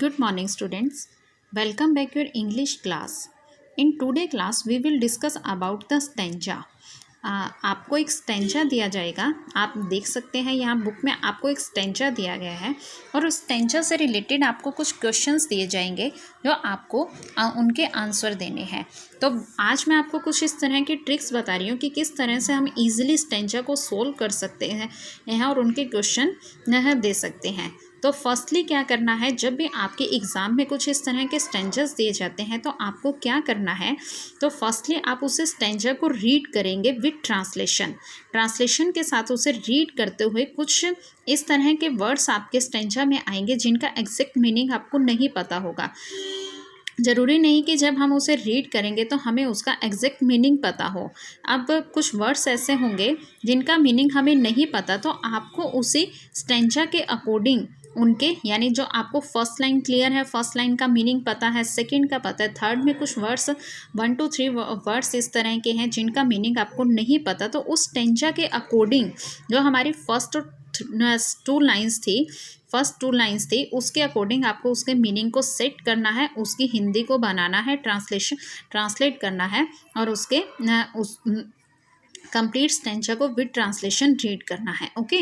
Good morning, students. Welcome back to your English class. In today class, we will discuss about the stanza. आपको एक stanza दिया जाएगा. आप देख सकते हैं यहाँ बुक में आपको एक स्टेंजा दिया गया है और उस स्टेंजा से रिलेटेड आपको कुछ क्वेश्चंस दिए जाएंगे जो आपको उनके आंसर देने हैं. तो आज मैं आपको कुछ इस तरह की ट्रिक्स बता रही हूँ कि किस तरह से हम इजीली स्टेंजा को सोल्व कर सकते हैं और उनके क्वेश्चन दे सकते हैं. तो फर्स्टली क्या करना है, जब भी आपके एग्ज़ाम में कुछ इस तरह के स्टेंजर्स दिए जाते हैं तो आपको क्या करना है, तो फर्स्टली आप उसे स्टेंजर को रीड करेंगे विद ट्रांसलेशन के साथ उसे रीड करते हुए कुछ इस तरह के वर्ड्स आपके स्टेंजर में आएंगे जिनका एग्जैक्ट मीनिंग आपको नहीं पता होगा. ज़रूरी नहीं कि जब हम उसे रीड करेंगे तो हमें उसका एग्जैक्ट मीनिंग पता हो. अब कुछ वर्ड्स ऐसे होंगे जिनका मीनिंग हमें नहीं पता, तो आपको उसी स्टेंजा के अकॉर्डिंग उनके यानी जो आपको फर्स्ट लाइन क्लियर है, फर्स्ट लाइन का मीनिंग पता है, सेकंड का पता है, थर्ड में कुछ वर्ड्स 1 to 3 वर्ड्स इस तरह के हैं जिनका मीनिंग आपको नहीं पता, तो उस स्टेंजा के अकॉर्डिंग जो हमारी फर्स्ट टू लाइंस थी उसके अकॉर्डिंग आपको उसके मीनिंग को सेट करना है, उसकी हिंदी को बनाना है, ट्रांसलेट करना है और उसके उस कंप्लीट स्टेंजा को विद ट्रांसलेशन रीड करना है. ओके,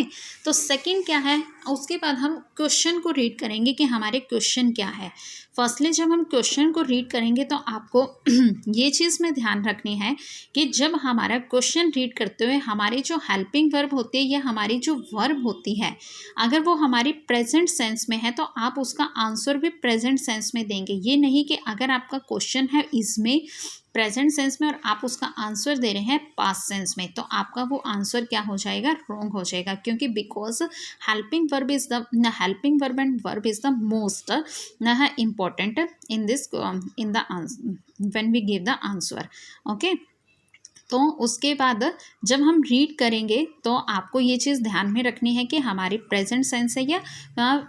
तो सेकंड क्या है, उसके बाद हम क्वेश्चन को रीड करेंगे कि हमारे क्वेश्चन क्या है. फर्स्टली जब हम क्वेश्चन को रीड करेंगे तो आपको ये चीज़ में ध्यान रखनी है कि जब हमारा क्वेश्चन रीड करते हुए हमारी जो हेल्पिंग वर्ब होती है या हमारी जो वर्ब होती है, अगर वो हमारी प्रेजेंट सेंस में है तो आप उसका आंसर भी प्रेजेंट सेंस में देंगे. ये नहीं कि अगर आपका क्वेश्चन है इसमें प्रेजेंट सेंस में और आप उसका आंसर दे रहे हैं पास्ट सेंस में, तो आपका वो आंसर क्या हो जाएगा, रॉन्ग हो जाएगा. क्योंकि because helping verb and verb is the most important in this in the answer when we give the answer. Okay, तो उसके बाद जब हम रीड करेंगे तो आपको ये चीज़ ध्यान में रखनी है कि हमारी प्रेजेंट सेंस है या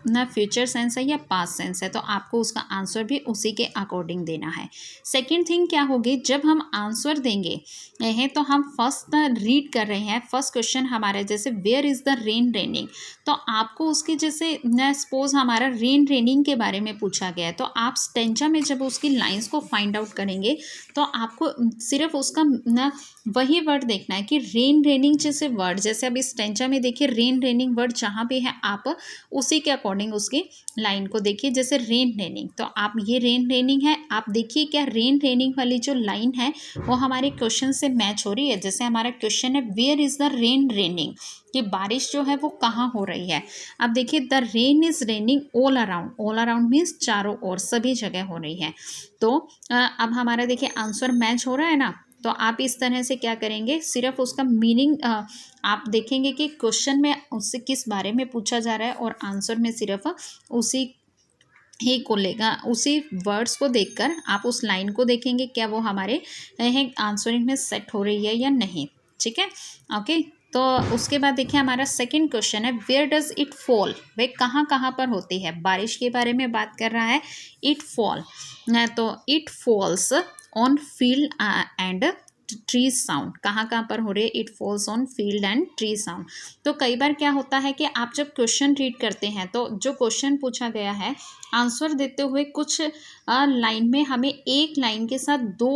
ना फ्यूचर सेंस है या पास्ट सेंस है, तो आपको उसका आंसर भी उसी के अकॉर्डिंग देना है. सेकंड थिंग क्या होगी, जब हम आंसर देंगे हैं तो हम फर्स्ट रीड कर रहे हैं, फर्स्ट क्वेश्चन हमारा जैसे where is the rain raining, तो आपको उसकी जैसे सपोज हमारा रेन रेनिंग के बारे में पूछा गया है, तो आप स्टेंजा में जब उसकी लाइंस को फाइंड आउट करेंगे तो आपको सिर्फ उसका वही वर्ड देखना है कि रेन रेनिंग जैसे वर्ड, जैसे अब इस स्टेंजा में देखिए रेन रेनिंग वर्ड जहाँ भी है आप उसी के अकॉर्डिंग उसकी लाइन को देखिए. जैसे रेन रेनिंग, तो आप ये रेन रेनिंग है, आप देखिए क्या रेन रेनिंग वाली जो लाइन है वो हमारे क्वेश्चन से मैच हो रही है. जैसे हमारा क्वेश्चन है where is the rain raining, कि बारिश जो है वो कहाँ हो रही है. अब देखिए the rain is raining all around means चारों ओर, सभी जगह हो रही है. तो अब हमारा देखिए आंसर मैच हो रहा है ना, तो आप इस तरह से क्या करेंगे, सिर्फ उसका मीनिंग आप देखेंगे कि क्वेश्चन में उससे किस बारे में पूछा जा रहा है और आंसर में सिर्फ उसी ही को लेगा, उसी वर्ड्स को देखकर आप उस लाइन को देखेंगे क्या वो हमारे आंसरिंग में सेट हो रही है या नहीं. ठीक है, ओके. तो उसके बाद देखिए हमारा सेकंड क्वेश्चन है वेयर डज इट फॉल, वे कहाँ कहाँ पर होती है. बारिश के बारे में बात कर रहा है. इट फॉल, तो it falls on field and tree sound, कहाँ कहाँ पर हो रही है, it falls on field and tree sound. तो कई बार क्या होता है कि आप जब क्वेश्चन रीड करते हैं तो जो क्वेश्चन पूछा गया है आंसर देते हुए कुछ लाइन में हमें एक लाइन के साथ दो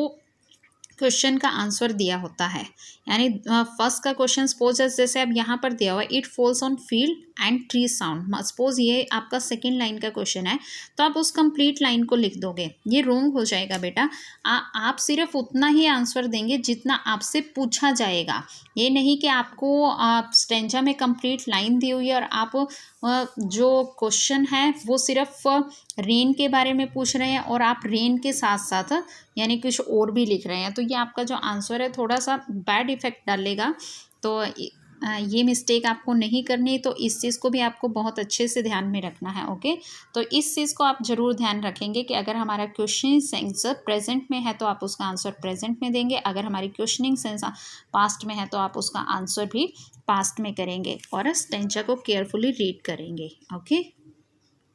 क्वेश्चन का आंसर दिया होता है. यानी फर्स्ट का क्वेश्चन सपोज जैसे अब यहाँ पर दिया हुआ है it falls on field and tree sound, suppose ये आपका सेकंड लाइन का क्वेश्चन है, तो आप उस कंप्लीट लाइन को लिख दोगे. ये रॉन्ग हो जाएगा बेटा. आप सिर्फ उतना ही आंसर देंगे जितना आपसे पूछा जाएगा. ये नहीं कि आपको स्टेंजा में कंप्लीट लाइन दी हुई है और आप जो क्वेश्चन है वो सिर्फ रेन के बारे में पूछ रहे हैं और आप रेन के साथ साथ यानी कुछ और भी लिख रहे हैं, तो ये आपका जो आंसर है थोड़ा सा बैड इफेक्ट डालेगा. तो ये मिस्टेक आपको नहीं करनी, तो इस चीज़ को भी आपको बहुत अच्छे से ध्यान में रखना है. ओके, तो इस चीज़ को आप ज़रूर ध्यान रखेंगे कि अगर हमारा क्वेश्चनिंग सेंस प्रेजेंट में है तो आप उसका आंसर प्रेजेंट में देंगे, अगर हमारी क्वेश्चनिंग सेंस पास्ट में है तो आप उसका आंसर भी पास्ट में करेंगे और स्टेंजा को केयरफुली रीड करेंगे. ओके.